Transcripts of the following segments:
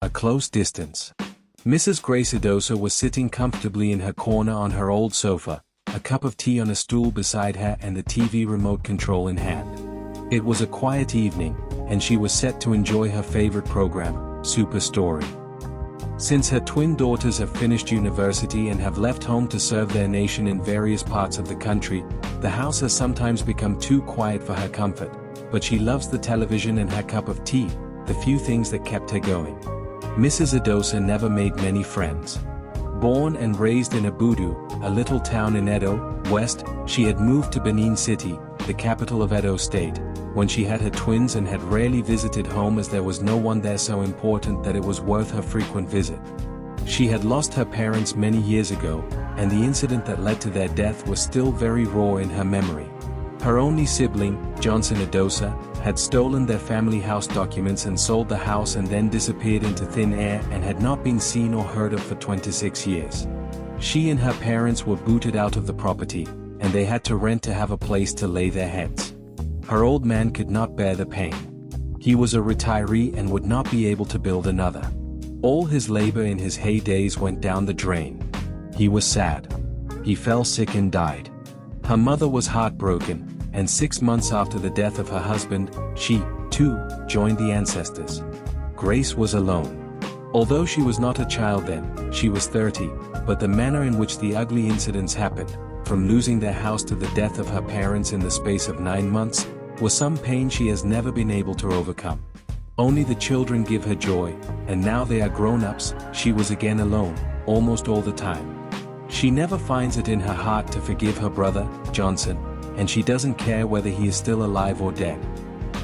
A close distance. Mrs. Grace Edosa was sitting comfortably in her corner on her old sofa, a cup of tea on a stool beside her and the TV remote control in hand. It was a quiet evening, and she was set to enjoy her favorite program, Super Story. Since her twin daughters have finished university and have left home to serve their nation in various parts of the country, the house has sometimes become too quiet for her comfort, but she loves the television and her cup of tea, the few things that kept her going. Mrs. Edosa never made many friends. Born and raised in Abudu, a little town in Edo, West, she had moved to Benin City, the capital of Edo State, when she had her twins and had rarely visited home as there was no one there so important that it was worth her frequent visit. She had lost her parents many years ago, and the incident that led to their death was still very raw in her memory. Her only sibling, Johnson Edosa, had stolen their family house documents and sold the house and then disappeared into thin air and had not been seen or heard of for 26 years. She and her parents were booted out of the property, and they had to rent to have a place to lay their heads. Her old man could not bear the pain. He was a retiree and would not be able to build another. All his labor in his heydays went down the drain. He was sad. He fell sick and died. Her mother was heartbroken, and 6 months after the death of her husband, she, too, joined the ancestors. Grace was alone. Although she was not a child then, she was 30, but the manner in which the ugly incidents happened, from losing their house to the death of her parents in the space of 9 months, was some pain she has never been able to overcome. Only the children give her joy, and now they are grown-ups, she was again alone, almost all the time. She never finds it in her heart to forgive her brother, Johnson, and she doesn't care whether he is still alive or dead.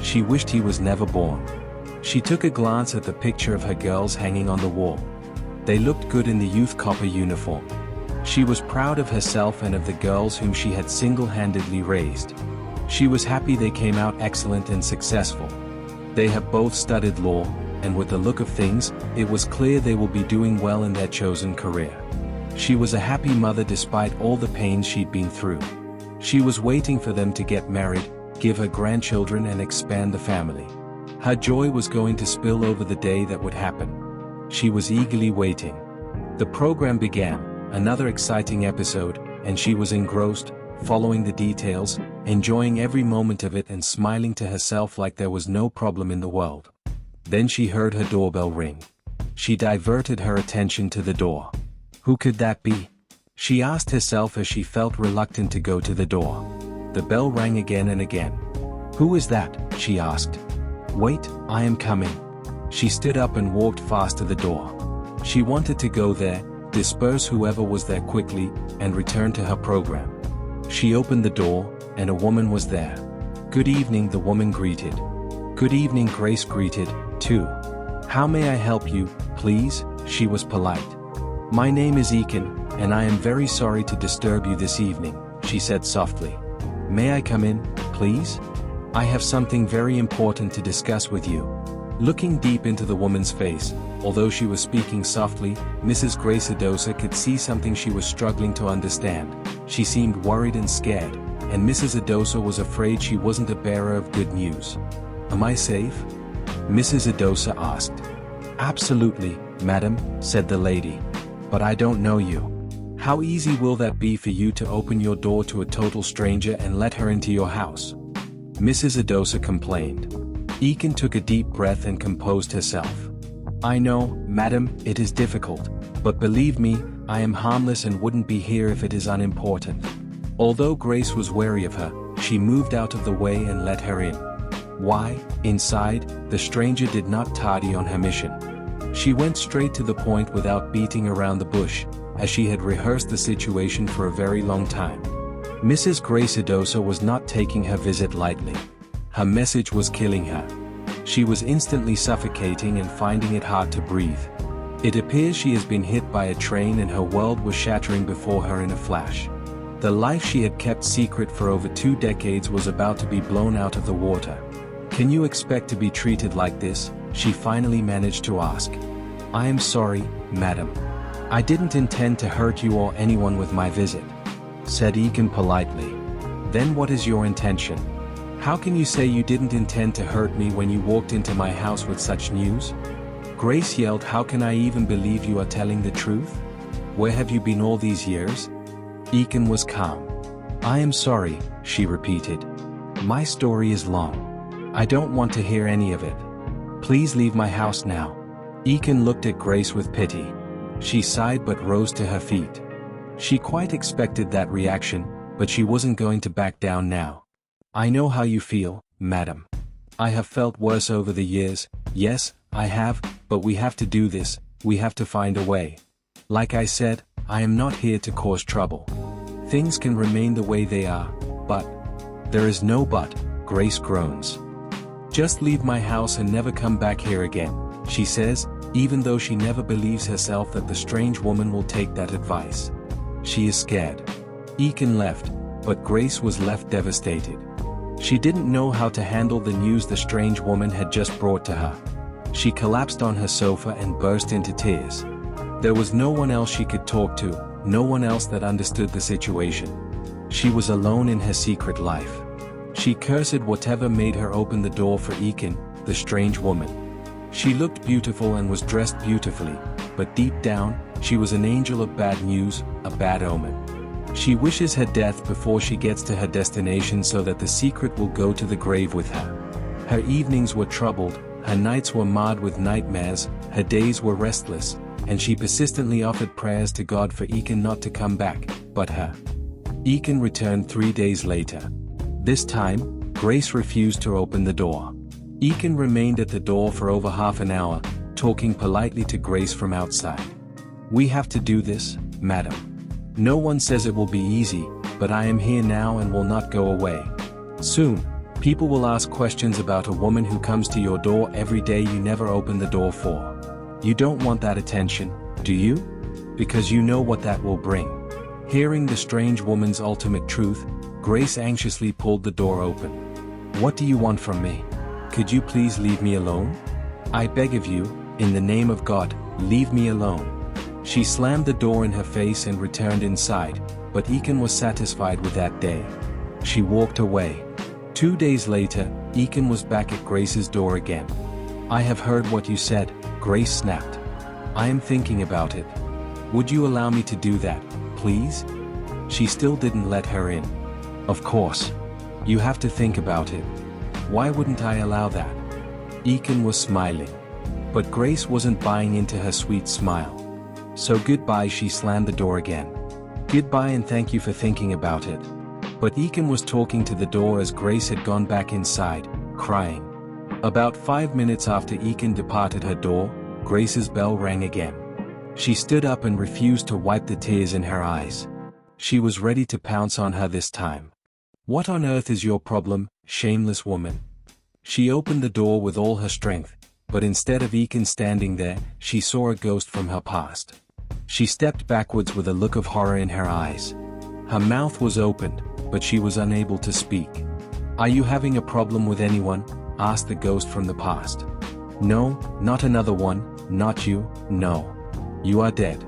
She wished he was never born. She took a glance at the picture of her girls hanging on the wall. They looked good in the youth copper uniform. She was proud of herself and of the girls whom she had single-handedly raised. She was happy they came out excellent and successful. They have both studied law, and with the look of things, it was clear they will be doing well in their chosen career. She was a happy mother despite all the pains she'd been through. She was waiting for them to get married, give her grandchildren and expand the family. Her joy was going to spill over the day that would happen. She was eagerly waiting. The program began, another exciting episode, and she was engrossed, following the details, enjoying every moment of it and smiling to herself like there was no problem in the world. Then she heard her doorbell ring. She diverted her attention to the door. Who could that be? She asked herself as she felt reluctant to go to the door. The bell rang again and again. "Who is that?" she asked. "Wait, I am coming." She stood up and walked fast to the door. She wanted to go there, disperse whoever was there quickly, and return to her program. She opened the door, and a woman was there. "Good evening," the woman greeted. "Good evening," Grace greeted, too. "How may I help you, please?" She was polite. "My name is Ekin, and I am very sorry to disturb you this evening," she said softly. "May I come in, please? I have something very important to discuss with you." Looking deep into the woman's face, although she was speaking softly, Mrs. Grace Edosa could see something she was struggling to understand. She seemed worried and scared, and Mrs. Edosa was afraid she wasn't a bearer of good news. "Am I safe?" Mrs. Edosa asked. "Absolutely, madam," said the lady. "But I don't know you. How easy will that be for you to open your door to a total stranger and let her into your house?" Mrs. Edosa complained. Ekin took a deep breath and composed herself. "I know, madam, it is difficult, but believe me, I am harmless and wouldn't be here if it is unimportant." Although Grace was wary of her, she moved out of the way and let her in. Why, inside, the stranger did not tardy on her mission. She went straight to the point without beating around the bush, as she had rehearsed the situation for a very long time. Mrs. Grace Edosa was not taking her visit lightly. Her message was killing her. She was instantly suffocating and finding it hard to breathe. It appears she has been hit by a train and her world was shattering before her in a flash. The life she had kept secret for over 2 decades was about to be blown out of the water. "Can you expect to be treated like this?" she finally managed to ask. "I am sorry, madam. I didn't intend to hurt you or anyone with my visit," said Ekin politely. "Then what is your intention? How can you say you didn't intend to hurt me when you walked into my house with such news?" Grace yelled, "How can I even believe you are telling the truth? Where have you been all these years?" Eakin was calm. "I am sorry," she repeated. "My story is long. I don't want to hear any of it. Please leave my house now." Eakin looked at Grace with pity. She sighed but rose to her feet. She quite expected that reaction, but she wasn't going to back down now. "I know how you feel, madam. I have felt worse over the years, yes, I have, but we have to do this, we have to find a way. Like I said, I am not here to cause trouble. Things can remain the way they are, but..." "There is no but," Grace groans. "Just leave my house and never come back here again," she says, even though she never believes herself that the strange woman will take that advice. She is scared. Eakin left, but Grace was left devastated. She didn't know how to handle the news the strange woman had just brought to her. She collapsed on her sofa and burst into tears. There was no one else she could talk to, no one else that understood the situation. She was alone in her secret life. She cursed whatever made her open the door for Eakin, the strange woman. She looked beautiful and was dressed beautifully, but deep down, she was an angel of bad news, a bad omen. She wishes her death before she gets to her destination so that the secret will go to the grave with her. Her evenings were troubled, her nights were marred with nightmares, her days were restless, and she persistently offered prayers to God for Eakin not to come back, but her. Eakin returned 3 days later. This time, Grace refused to open the door. Eakin remained at the door for over half an hour, talking politely to Grace from outside. "We have to do this, madam. No one says it will be easy, but I am here now and will not go away. Soon, people will ask questions about a woman who comes to your door every day you never open the door for. You don't want that attention, do you? Because you know what that will bring." Hearing the strange woman's ultimate truth, Grace anxiously pulled the door open. "What do you want from me? Could you please leave me alone? I beg of you, in the name of God, leave me alone." She slammed the door in her face and returned inside, but Eakin was satisfied with that day. She walked away. 2 days later, Eakin was back at Grace's door again. "I have heard what you said," Grace snapped. "I am thinking about it. Would you allow me to do that, please?" She still didn't let her in. "Of course. You have to think about it. Why wouldn't I allow that?" Eakin was smiling. But Grace wasn't buying into her sweet smile. "So goodbye," she slammed the door again. "Goodbye and thank you for thinking about it." But Eakin was talking to the door as Grace had gone back inside, crying. About 5 minutes after Eakin departed her door, Grace's bell rang again. She stood up and refused to wipe the tears in her eyes. She was ready to pounce on her this time. "What on earth is your problem, shameless woman?" She opened the door with all her strength, but instead of Eakin standing there, she saw a ghost from her past. She stepped backwards with a look of horror in her eyes. Her mouth was opened, but she was unable to speak. "Are you having a problem with anyone?" asked the ghost from the past. "No, not another one, not you, no. You are dead.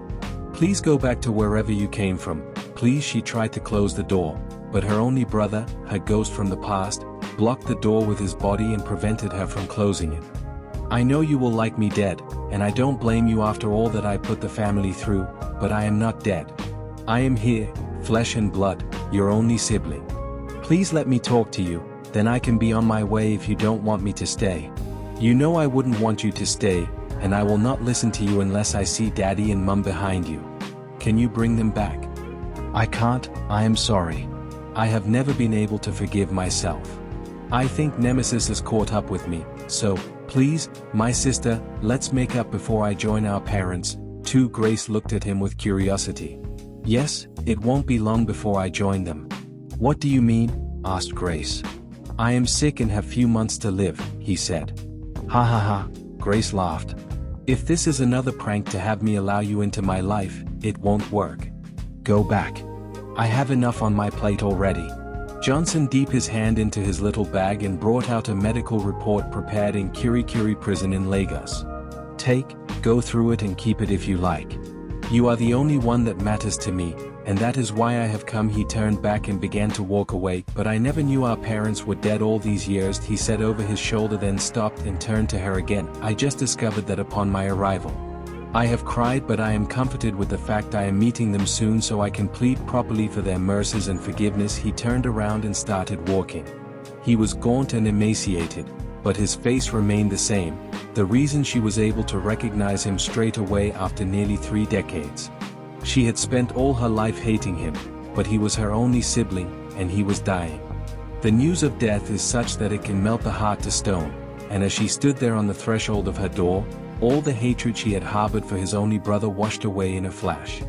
Please go back to wherever you came from, please." She tried to close the door, but her only brother, her ghost from the past, blocked the door with his body and prevented her from closing it. "I know you will like me dead, and I don't blame you after all that I put the family through, but I am not dead. I am here, flesh and blood, your only sibling. Please let me talk to you, then I can be on my way if you don't want me to stay. You know I wouldn't want you to stay, and I will not listen to you unless I see Daddy and Mum behind you. Can you bring them back?" "I can't, I am sorry. I have never been able to forgive myself. I think Nemesis has caught up with me, so, please, my sister, let's make up before I join our parents, too." Grace looked at him with curiosity. "Yes, it won't be long before I join them." "What do you mean?" asked Grace. "I am sick and have few months to live," he said. "Ha ha ha," Grace laughed. "If this is another prank to have me allow you into my life, it won't work. Go back. I have enough on my plate already." Johnson dipped his hand into his little bag and brought out a medical report prepared in Kirikiri prison in Lagos. "Take, go through it and keep it if you like. You are the only one that matters to me, and that is why I have come." He turned back and began to walk away. "But I never knew our parents were dead all these years," he said over his shoulder, then stopped and turned to her again. "I just discovered that upon my arrival. I have cried, but I am comforted with the fact I am meeting them soon so I can plead properly for their mercies and forgiveness." He turned around and started walking. He was gaunt and emaciated, but his face remained the same, the reason she was able to recognize him straight away after nearly 3 decades. She had spent all her life hating him, but he was her only sibling, and he was dying. The news of death is such that it can melt the heart to stone, and as she stood there on the threshold of her door, all the hatred she had harbored for his only brother washed away in a flash.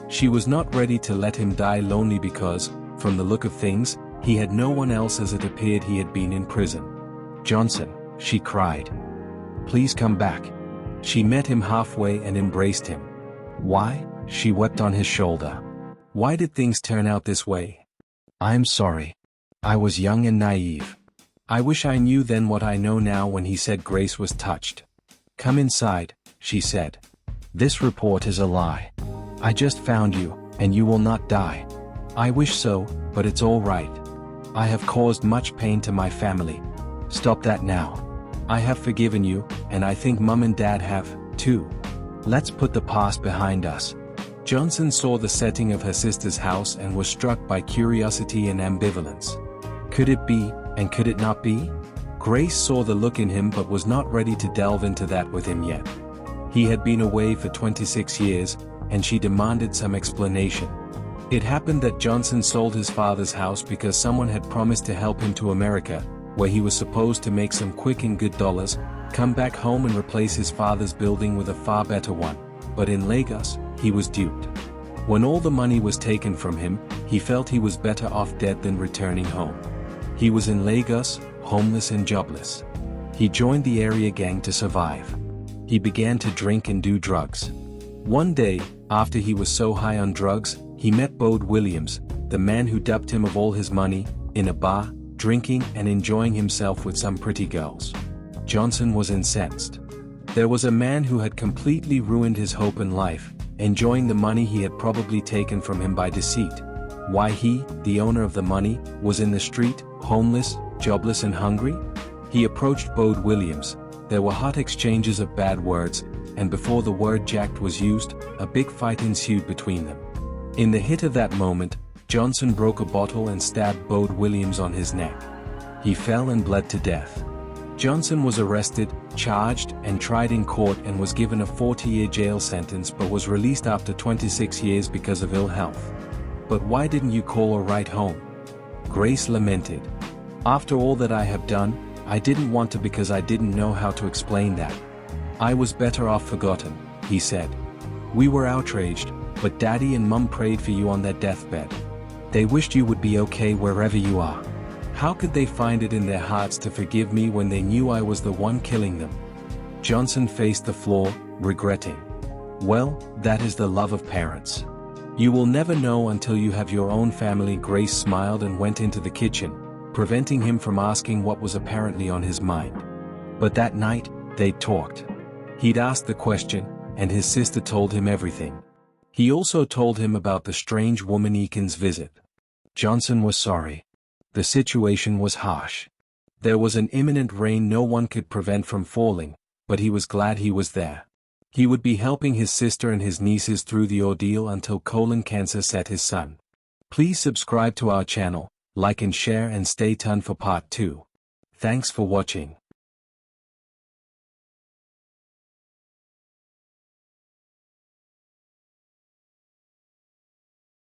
She was not ready to let him die lonely because, from the look of things, he had no one else as it appeared he had been in prison. "Johnson," she cried. "Please come back." She met him halfway and embraced him. "Why?" She wept on his shoulder. "Why did things turn out this way? I'm sorry. I was young and naive. I wish I knew then what I know now." When he said, Grace was touched. "Come inside," she said. "This report is a lie. I just found you, and you will not die." "I wish so, but it's all right. I have caused much pain to my family." "Stop that now. I have forgiven you, and I think Mum and Dad have, too. Let's put the past behind us." Johnson saw the setting of her sister's house and was struck by curiosity and ambivalence. Could it be, and could it not be? Grace saw the look in him but was not ready to delve into that with him yet. He had been away for 26 years, and she demanded some explanation. It happened that Johnson sold his father's house because someone had promised to help him to America, where he was supposed to make some quick and good dollars, come back home and replace his father's building with a far better one. But in Lagos, he was duped. When all the money was taken from him, he felt he was better off dead than returning home. He was in Lagos, homeless and jobless. He joined the area gang to survive. He began to drink and do drugs. One day, after he was so high on drugs, he met Bode Williams, the man who dubbed him of all his money, in a bar, drinking and enjoying himself with some pretty girls. Johnson was incensed. There was a man who had completely ruined his hope in life, enjoying the money he had probably taken from him by deceit. Why he, the owner of the money, was in the street, homeless, jobless and hungry? He approached Bode Williams. There were hot exchanges of bad words, and before the word jacked was used, a big fight ensued between them. In the hit of that moment, Johnson broke a bottle and stabbed Bode Williams on his neck. He fell and bled to death. Johnson was arrested, charged, and tried in court and was given a 40-year jail sentence but was released after 26 years because of ill health. "But why didn't you call or write home?" Grace lamented. "After all that I have done, I didn't want to because I didn't know how to explain that. I was better off forgotten," he said. "We were outraged, but Daddy and Mum prayed for you on their deathbed. They wished you would be okay wherever you are. How could they find it in their hearts to forgive me when they knew I was the one killing them?" Johnson faced the floor, regretting. "Well, that is the love of parents. You will never know until you have your own family." Grace smiled and went into the kitchen, preventing him from asking what was apparently on his mind. But that night, they talked. He'd asked the question, and his sister told him everything. He also told him about the strange woman Eakin's visit. Johnson was sorry. The situation was harsh. There was an imminent rain no one could prevent from falling, but he was glad he was there. He would be helping his sister and his nieces through the ordeal until colon cancer set his son. Please subscribe to our channel, like and share, and stay tuned for part 2. Thanks for watching.